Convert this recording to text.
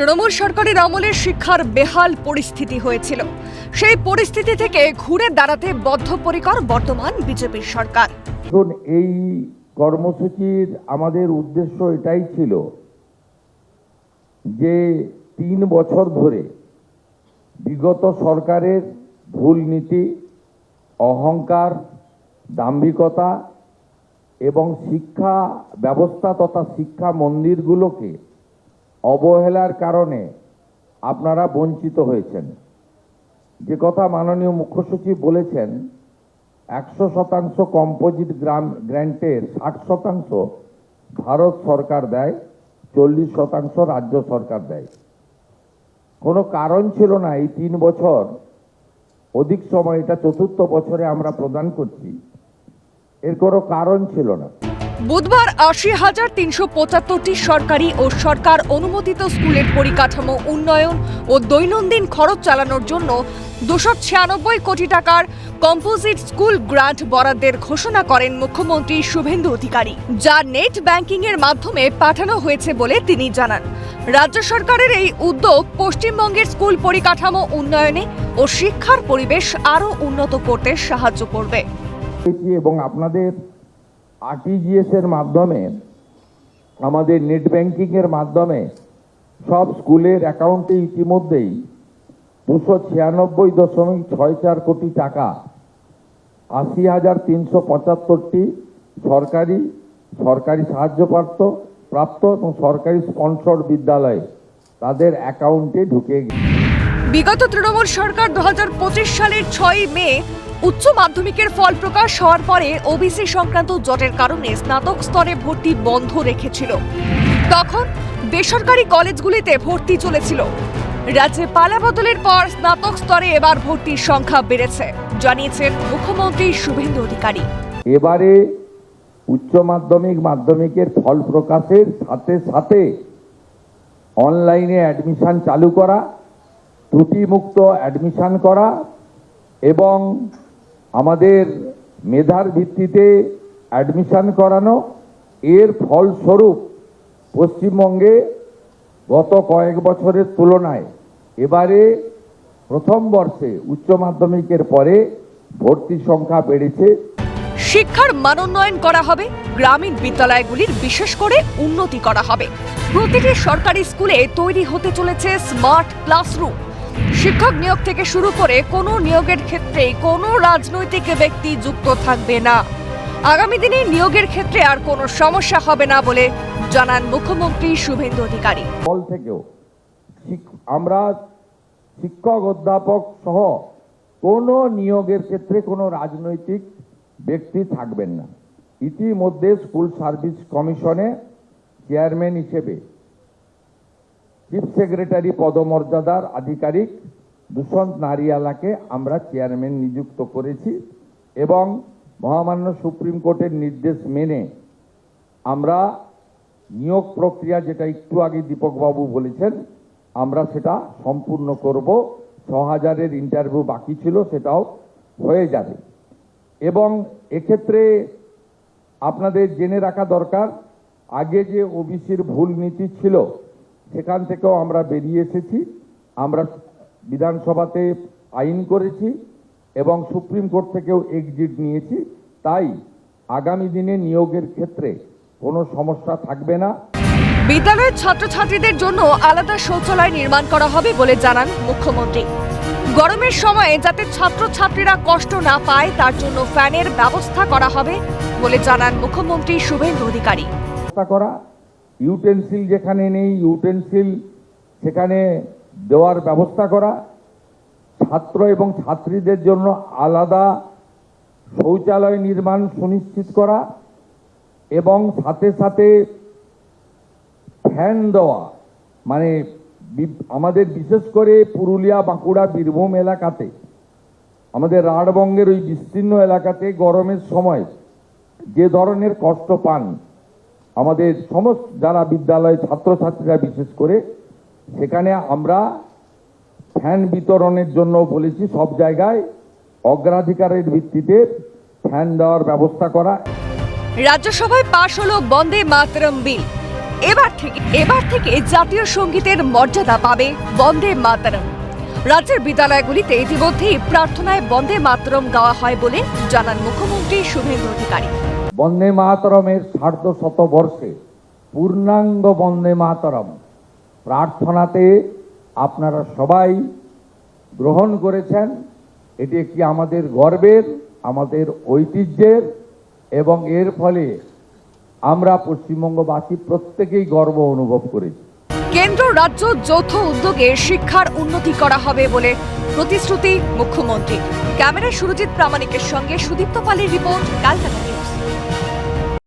তৃণমূল সরকারের আমলে শিক্ষার বেহাল পরিস্থিতি হয়েছিল। সেই পরিস্থিতি থেকে ঘুরে দাঁড়াতে বদ্ধপরিকর বর্তমান বিজেপির সরকার। এই কর্মসূচির আমাদের উদ্দেশ্য এটাই ছিল যে ৩ বছর ধরে বিগত সরকারের ভুল নীতি, অহংকার, দাম্ভিকতা এবং শিক্ষা ব্যবস্থা তথা শিক্ষা মন্দিরগুলোকে অবহেলার কারণে আপনারা বঞ্চিত হয়েছেন। যে কথা মাননীয় মুখ্য সচিব বলেছেন, ১০০% কম্পোজিট গ্র্যান্টের ৬০% ভারত সরকার দেয়, ৪০% রাজ্য সরকার দেয়। কোনো কারণ ছিল না এই ৩ বছর অধিক সময়, এটা ৪র্থ বছরে আমরা প্রদান করছি, এর কোনো কারণ ছিল না। বুধবার ৮০,৩৭৫টি সরকারি ও সরকার অনুমোদিত স্কুলের পরিকাঠামো উন্নয়ন ও দৈনন্দিন খরচ চালানোর জন্য ২৯৬ কোটি টাকার কম্পোজিট স্কুল গ্রান্ট বরাদ্দের ঘোষণা করেন মুখ্যমন্ত্রী শুভেন্দু অধিকারী, যা নেট ব্যাংকিং এর মাধ্যমে পাঠানো হয়েছে বলে তিনি জানান। রাজ্য সরকারের এই উদ্যোগ পশ্চিমবঙ্গের স্কুল পরিকাঠামো উন্নয়নে ও শিক্ষার পরিবেশ আরও উন্নত করতে সাহায্য করবে। এবং আপনাদের আরটিজিএস এর মাধ্যমে, আমাদের নেট ব্যাংকিং এর মাধ্যমে সব স্কুলের অ্যাকাউন্টে ইতিমধ্যেই ২৯৬.৬৪ কোটি টাকা, ৮০,৩৭৫টি সরকারি সাহায্যপ্রাপ্ত এবং সরকারি স্পন্সর বিদ্যালয়ে তাদের অ্যাকাউন্টে ঢুকে গেছে। বিগত তৃণমূল সরকার ২০২৫ সালের ৬ মে উচ্চ মাধ্যমিকের ফল প্রকাশ হওয়ার পরে ওবিসি সংক্রান্ত জটের কারণে স্নাতক স্তরে ভর্তি বন্ধ রেখেছিল। তখন বেসরকারি কলেজগুলিতে ভর্তি চলেছিল। রাজ্যে পালা বদলের পর স্নাতক স্তরে এবার ভর্তির সংখ্যা বেড়েছে, জানিয়েছেন মুখ্যমন্ত্রী শুভেন্দু অধিকারী। এবারে উচ্চ মাধ্যমিকের ফল প্রকাশের সাথে সাথে অনলাইনে অ্যাডমিশন চালু করা, ত্রুটিমুক্ত অ্যাডমিশন করা এবং আমাদের মেধার ভিত্তিতে অ্যাডমিশন করানো। এর ফলস্বরূপ পশ্চিমবঙ্গে গত কয়েক বছরের তুলনায় এবারে প্রথম বর্ষে উচ্চ মাধ্যমিকের পরে ভর্তির সংখ্যা বেড়েছে। শিক্ষার মানোন্নয়ন করা হবে, গ্রামীণ বিদ্যালয়গুলির বিশেষ করে উন্নতি করা হবে। প্রতিটি সরকারি স্কুলে তৈরি হতে চলেছে স্মার্ট ক্লাসরুম। শিক্ষক নিয়োগ থেকে শুরু করে কোনো নিয়োগের ক্ষেত্রে কোনো রাজনৈতিক ব্যক্তি যুক্ত থাকবে না। আগামী দিনে নিয়োগের ক্ষেত্রে আর কোনো সমস্যা হবে না বলে জানান মুখ্যমন্ত্রী শুভেন্দু অধিকারী। ফল থেকেও আমরা শিক্ষক, অধ্যাপক সহ কোনো নিয়োগের ক্ষেত্রে কোনো রাজনৈতিক ব্যক্তি থাকবেন না। ইতিমধ্যে স্কুল সার্ভিস কমিশনে চেয়ারম্যান হিসেবে চিফ সেক্রেটারি পদমর্যাদার আধিকারিক দুষ্যন্ত নারিয়ালাকে আমরা চেয়ারম্যান নিযুক্ত করেছি এবং মহামান্য সুপ্রিম কোর্টের নির্দেশ মেনে আমরা নিয়োগ প্রক্রিয়া, যেটা একটু আগে দীপকবাবু বলেছেন, আমরা সেটা সম্পূর্ণ করব। ৬,০০০-এর ইন্টারভিউ বাকি ছিল, সেটাও হয়ে যাবে। এবং এক্ষেত্রে আপনাদের জেনে রাখা দরকার, আগে যে ওবিসির ভুল নীতি ছিল সেখান থেকেও আমরা বেরিয়ে এসেছি। আমরা বিধানসভাতে আইন করেছি এবং সুপ্রিম কোর্ট থেকেও এক্সিট নিয়েছি। তাই আগামী দিনে নিয়োগের ক্ষেত্রে কোনো সমস্যা থাকবে না। বিদ্যালয়ের ছাত্রছাত্রীদের জন্য আলাদা শৌচালয় নির্মাণ করা হবে বলে জানান মুখ্যমন্ত্রী। গরমের সময়ে যাতে ছাত্রছাত্রীরা কষ্ট না পায় তার জন্য ফ্যানের ব্যবস্থা করা হবে বলে জানান মুখ্যমন্ত্রী শুভেন্দু অধিকারী। ইউটেন্সিল যেখানে নেই, ইউটেন্সিল সেখানে দেওয়ার ব্যবস্থা করা, ছাত্র এবং ছাত্রীদের জন্য আলাদা শৌচালয় নির্মাণ সুনিশ্চিত করা এবং সাথে সাথে ফ্যান দেওয়া। মানে আমাদের বিশেষ করে পুরুলিয়া, বাঁকুড়া, বীরভূম এলাকাতে, আমাদের রাঢ়বঙ্গের ওই বিস্তীর্ণ এলাকাতে গরমের সময় যে ধরনের কষ্ট পান আমাদের সমস্ত যারা বিদ্যালয় ছাত্রছাত্রীরা, বিশেষ করে সেখানে আমরা ফ্যান বিতরণের জন্য বলেছি সব জায়গায় অগ্রাধিকারের ভিত্তিতে ফ্যান দেওয়ার ব্যবস্থা করা। রাজ্যসভায় পাশ হলো বন্দে মাতরম বিল। এবার থেকে জাতীয় সঙ্গীতের মর্যাদা পাবে বন্দে মাতরম। রাজ্যের বিদ্যালয়গুলিতে ইতিমধ্যেই প্রার্থনায় বন্দে মাতরম গাওয়া হয় বলে জানান মুখ্যমন্ত্রী শুভেন্দু অধিকারী। বন্দে মাতরমের সার্ধশতবর্ষে পূর্ণাঙ্গ বন্দে মাতরম প্রার্থনাতে আপনারা সবাই গ্রহণ করেছেন। এটি একটি আমাদের গর্বের, আমাদের ঐতিহ্যের, এবং এর ফলে আমরা পশ্চিমবঙ্গবাসী প্রত্যেকেই গর্ব অনুভব করেছি। কেন্দ্র রাজ্য যৌথ উদ্যোগে শিক্ষার উন্নতি করা হবে বলে প্রতিশ্রুতি মুখ্যমন্ত্রী। ক্যামেরায় সুরজিৎ প্রামাণিকের সঙ্গে সুদীপ্ত পালের রিপোর্ট, ক্যালকাটা।